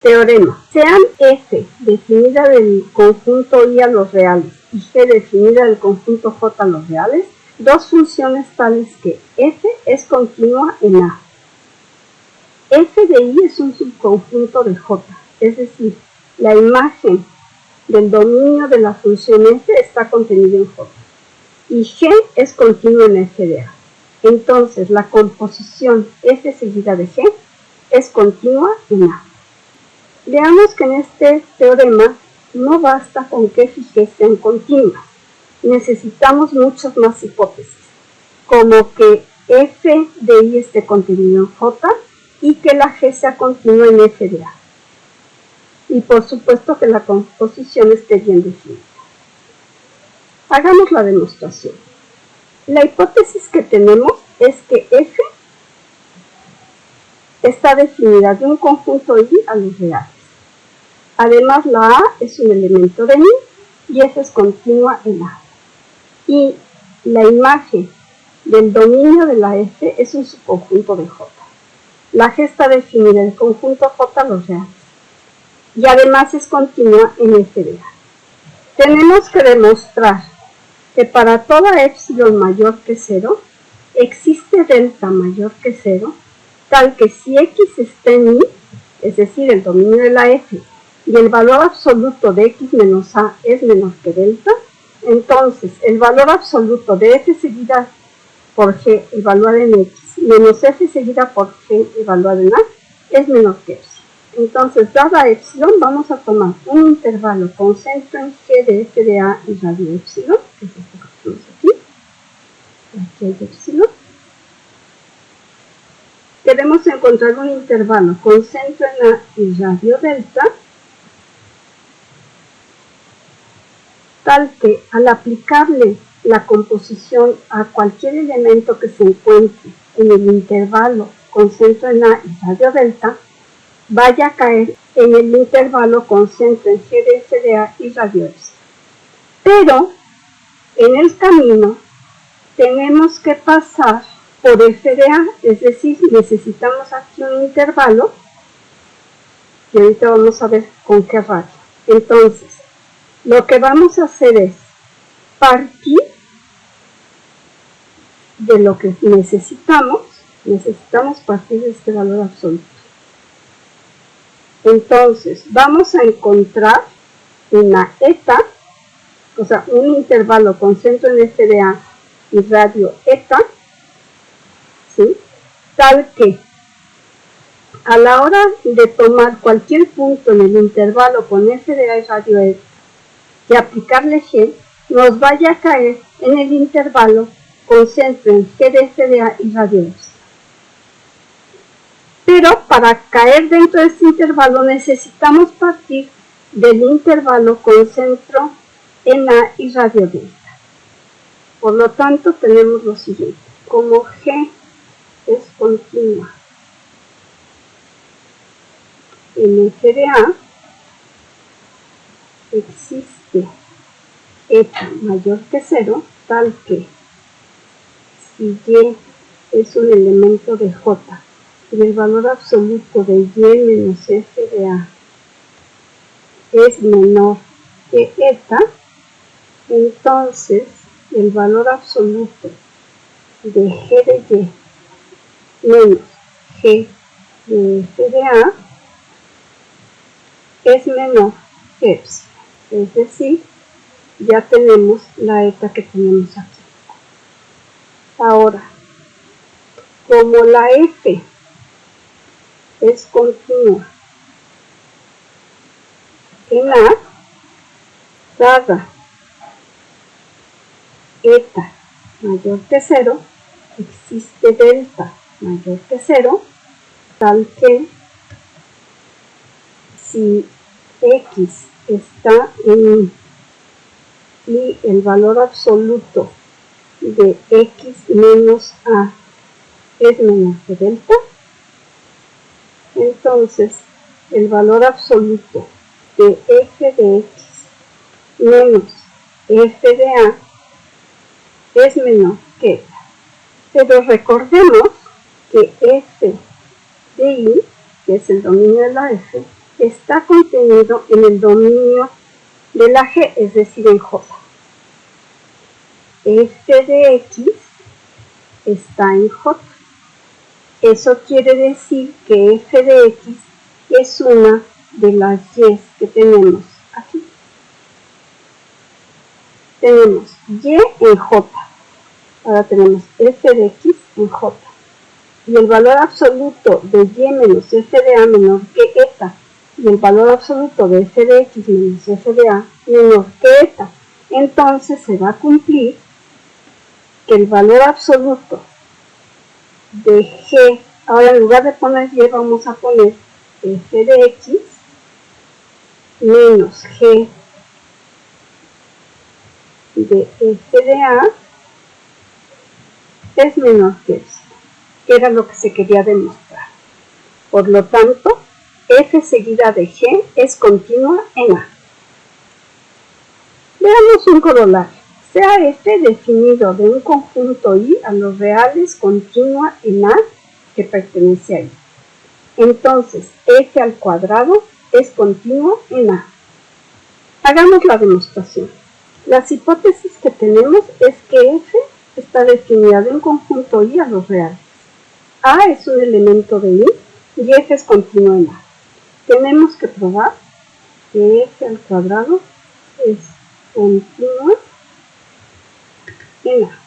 Teorema. Sean F definida del conjunto I a los reales y G definida del conjunto J a los reales, dos funciones tales que F es continua en A. F de I es un subconjunto de J, es decir, la imagen del dominio de la función F está contenida en J. Y G es continua en F de A. Entonces, la composición F seguida de G es continua en A. Veamos que en este teorema no basta con que F y G sean continuas. Necesitamos muchas más hipótesis, como que F de I esté contenido en J y que la G sea continua en F de A. Y por supuesto que la composición esté bien definida. Hagamos la demostración. La hipótesis que tenemos es que F está definida de un conjunto I a los reales. Además, la A es un elemento de I y F es continua en A. Y la imagen del dominio de la F es un subconjunto de J. La G está definida del conjunto J a los reales. Y además es continua en F de A. Tenemos que demostrar que para toda epsilon mayor que 0, existe delta mayor que 0, tal que si X está en I, es decir, el dominio de la F, y el valor absoluto de X menos A es menor que delta, entonces el valor absoluto de F seguida por G evaluada en X menos F seguida por G evaluada en A es menor que epsilon. Entonces, dada epsilon, vamos a tomar un intervalo con centro en G de F de A y radio epsilon, que es esto que tenemos aquí. Aquí hay epsilon. Queremos encontrar un intervalo con centro en A y radio delta, tal que al aplicarle la composición a cualquier elemento que se encuentre en el intervalo con centro en A y radio delta, vaya a caer en el intervalo con centro en G de F de A y radio epsilon. Pero en el camino tenemos que pasar por F de A, es decir, necesitamos aquí un intervalo, y ahorita vamos a ver con qué radio. Entonces, lo que vamos a hacer es partir de lo que necesitamos partir de este valor absoluto. Entonces, vamos a encontrar una eta, o sea, un intervalo con centro en F de A y radio eta, ¿sí? Tal que a la hora de tomar cualquier punto en el intervalo con F de A y radio eta y aplicarle G, nos vaya a caer en el intervalo con centro en G de F de A y radio epsilon. Pero para caer dentro de este intervalo necesitamos partir del intervalo con centro en A y radio delta. Por lo tanto, tenemos lo siguiente. Como G es continua en F de A, existe eta mayor que 0, tal que si Y es un elemento de J, y el valor absoluto de Y menos F de A es menor que eta, entonces el valor absoluto de G de Y menos G de F de A es menor que epsilon. Es decir, ya tenemos la eta que tenemos aquí. Ahora, como la F es continua en A, dada eta mayor que 0, existe delta mayor que 0, tal que si X está en I y el valor absoluto de X menos A es menor que delta, entonces el valor absoluto de F de X menos F de A es menor que eta. Pero recordemos que F de I, que es el dominio de la F, está contenido en el dominio de la G, es decir, en J. F de X está en J. Eso quiere decir que F de X es una de las Y que tenemos aquí. Tenemos Y en J. Ahora tenemos F de X en J. Y el valor absoluto de Y menos F de A menor que eta. Y el valor absoluto de F de X menos F de A menor que eta. Entonces se va a cumplir que el valor absoluto de G, ahora en lugar de poner Y vamos a poner F de X menos G de F de A es menor que eso, que era lo que se quería demostrar. Por lo tanto, F seguida de G es continua en A. Veamos un corolario. Sea F definido de un conjunto I a los reales continua en A que pertenece a I. Entonces, F al cuadrado es continua en A. Hagamos la demostración. Las hipótesis que tenemos es que F está definida de un conjunto I a los reales. A es un elemento de I y F es continuo en A. Tenemos que probar que F al cuadrado es continua en A.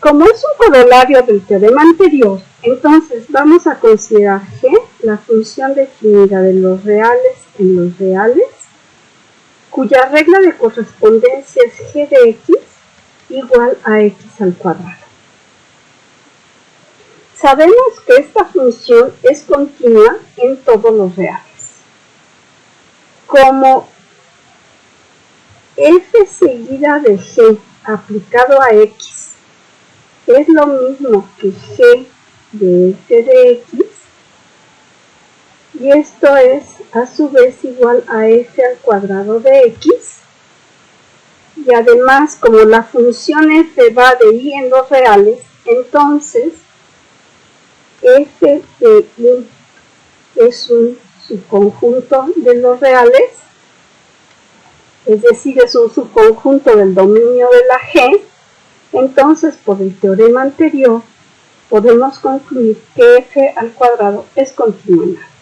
Como es un corolario del teorema anterior, entonces vamos a considerar G la función definida de los reales en los reales, cuya regla de correspondencia es G de X igual a X al cuadrado. Sabemos que esta función es continua en todos los reales. Como F seguida de G aplicado a X es lo mismo que G de F de X, y esto es a su vez igual a F al cuadrado de X, y además como la función F va de I en los reales, entonces F de I es un subconjunto de los reales, es decir, es un subconjunto del dominio de la G. Entonces, por el teorema anterior, podemos concluir que F al cuadrado es continuo en A.